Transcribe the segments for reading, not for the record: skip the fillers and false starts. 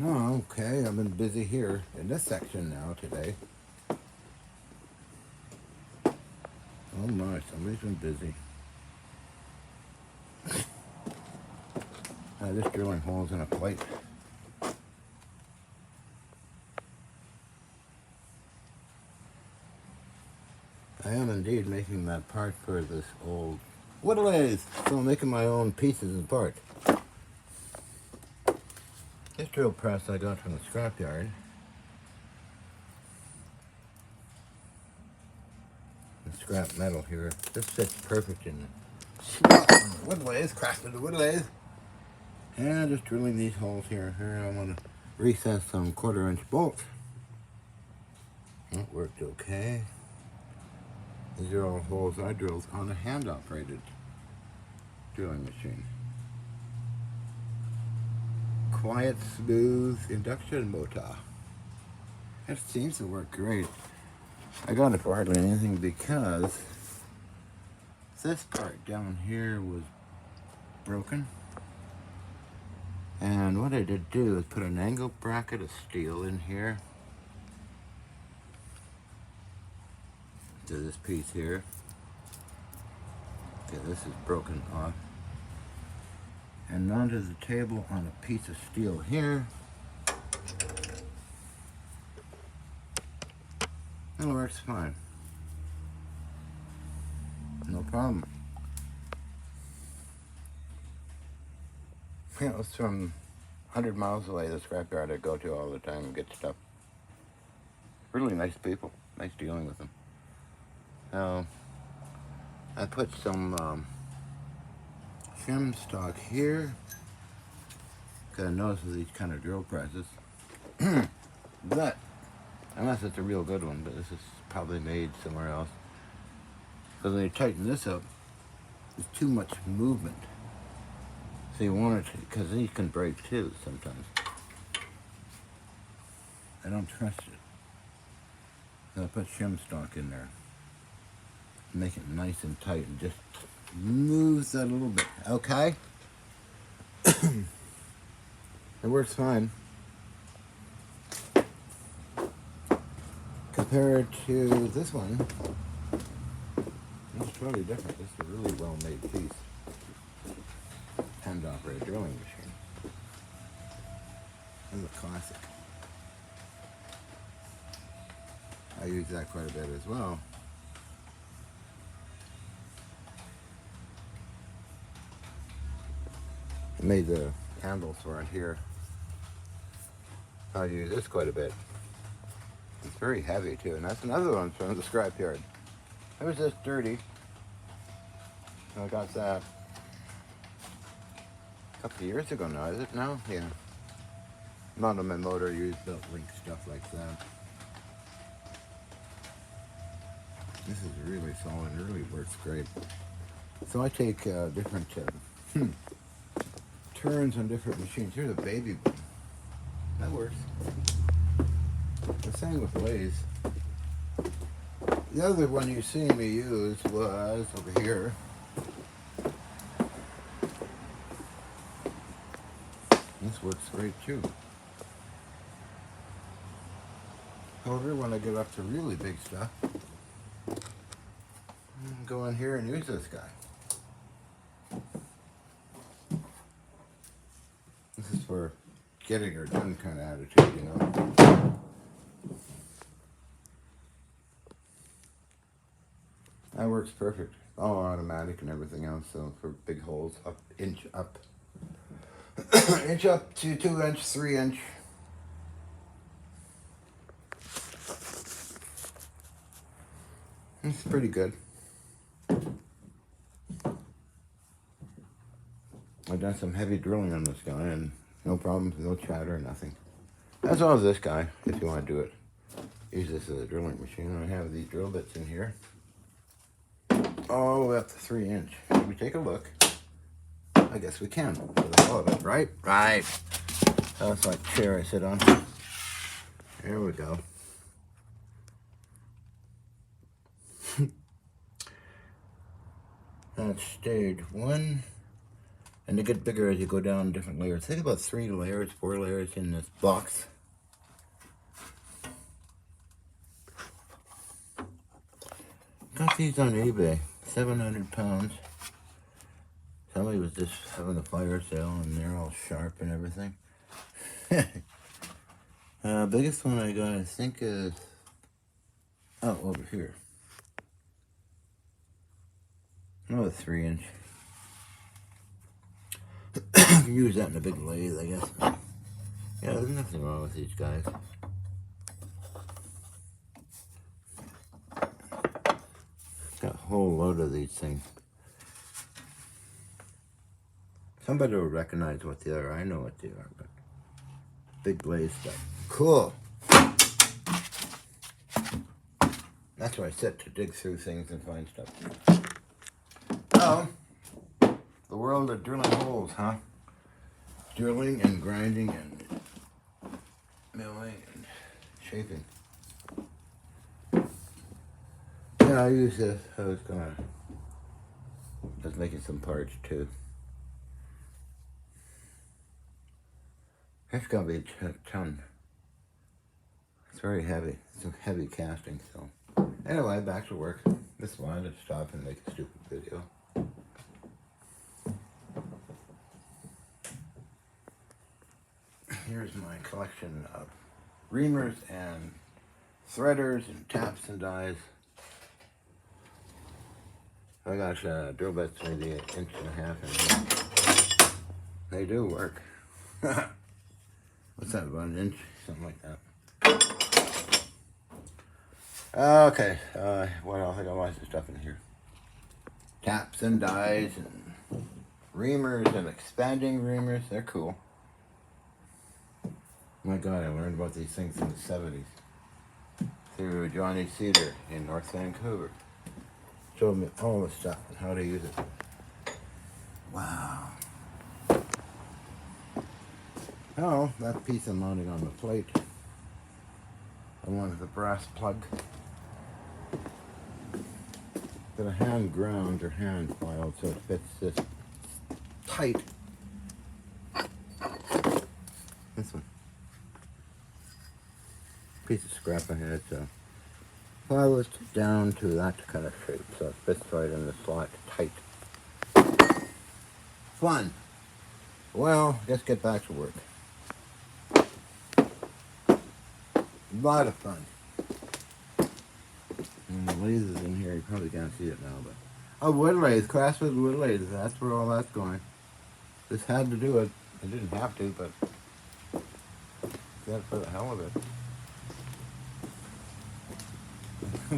Oh, okay. I've been busy here in this section now today. Oh my, somebody's been busy. Just drilling holes in a plate. I am indeed making that part for this old wood lathe. So I'm making my own pieces and parts. This drill press I got from the scrapyard. The scrap metal here. This fits perfect in the wood lathe, crafted the wood lathe. And just drilling these holes here. Here I want to recess some 1/4 inch bolts. That worked okay. These are all holes I drilled on a hand operated drilling machine. Quiet, smooth induction motor. It seems to work great. I got it for hardly anything because this part down here was broken. And what I did do is put an angle bracket of steel in here to this piece here. Okay, this is broken off. And onto the table on a piece of steel here. And it works fine. No problem. Yeah, it was from 100 miles away, the scrapyard I go to all the time and get stuff. Really nice people. Nice dealing with them. Now, I put some shim stock here. Because I noticed with these kind of drill presses. But, unless it's a real good one, but this is probably made somewhere else. Because when you tighten this up, there's too much movement. So you want it, because these can break too sometimes. I don't trust it. So I put shim stock in there. Make it nice and tight and just moves that a little bit. Okay? It works fine. Compared to this one, it's totally different. This is a really well-made piece. Hand-operated drilling machine. This is a classic. I use that quite a bit as well. I made the handles for it here. I use this quite a bit. It's very heavy too, and that's another one from the scrapyard. It was just dirty. I got that a couple of years ago now, is it now? Yeah. Not on my motor, I use belt link stuff like that. This is really solid, it really works great. So I take different turns on different machines. Here's a baby one. That works. The same with lathes. The other one you see me use was over here. This works great too. However, when I get up to really big stuff, I'll go in here and use this guy. This is for getting her done kind of attitude, you know. That works perfect. All automatic and everything else, so for big holes, inch up. Inch up to 2 inch, 3 inch. It's pretty good. I've done some heavy drilling on this guy and no problems, no chatter, nothing. As well as this guy, if you want to do it. Use this as a drilling machine. I have these drill bits in here. All the way up to 3 inch. Should we take a look? I guess we can. For the hell of it, right? Right. That's my chair I sit on. There we go. That's stage 1, And they get bigger as you go down different layers. Think about 3 layers, 4 layers in this box. Got these on eBay, 700 pounds. Somebody was just having a fire sale and they're all sharp and everything. Biggest one I got, I think, is over here. Oh, a 3-inch. You can use that in a big lathe, I guess. Yeah, there's nothing wrong with these guys. Got a whole load of these things. Somebody will recognize what they are. I know what they are, but big lathe stuff. Cool. That's where I sit, to dig through things and find stuff. Oh, the world of drilling holes, huh? Drilling and grinding and milling and shaping. Yeah, I use this. I was making some parts too. It's gonna be a ton. It's very heavy. It's a heavy casting, so. Anyway, back to work. Just wanted to stop and make a stupid video. Here's my collection of reamers and threaders and taps and dies. I got drill bits maybe 1.5 inches in here. They do work. What's that, about 1 inch? Something like that. Okay, what else? I got lots of stuff in here. Taps and dies and reamers and expanding reamers. They're cool. My God, I learned about these things in the 70s through Johnny Cedar in North Vancouver. Showed me all the stuff and how to use it. Wow. Oh, that piece I'm mounting on the plate. I wanted the brass plug. Got a hand ground or hand filed so it fits this tight. This one. Piece of scrap I had, so file it down to that kind of shape so it fits right in the slot tight. Fun. Well, let's get back to work. A lot of fun. And the lathe is in here. You probably can't see it now, but oh, wood lathe, Craftsman wood lathe. That's where all that's going. Just had to do it. I didn't have to, but did it for the hell of it.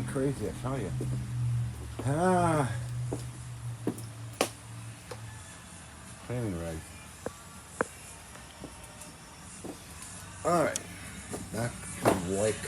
Crazy, I tell you. Cleaning rice. All right, back to work.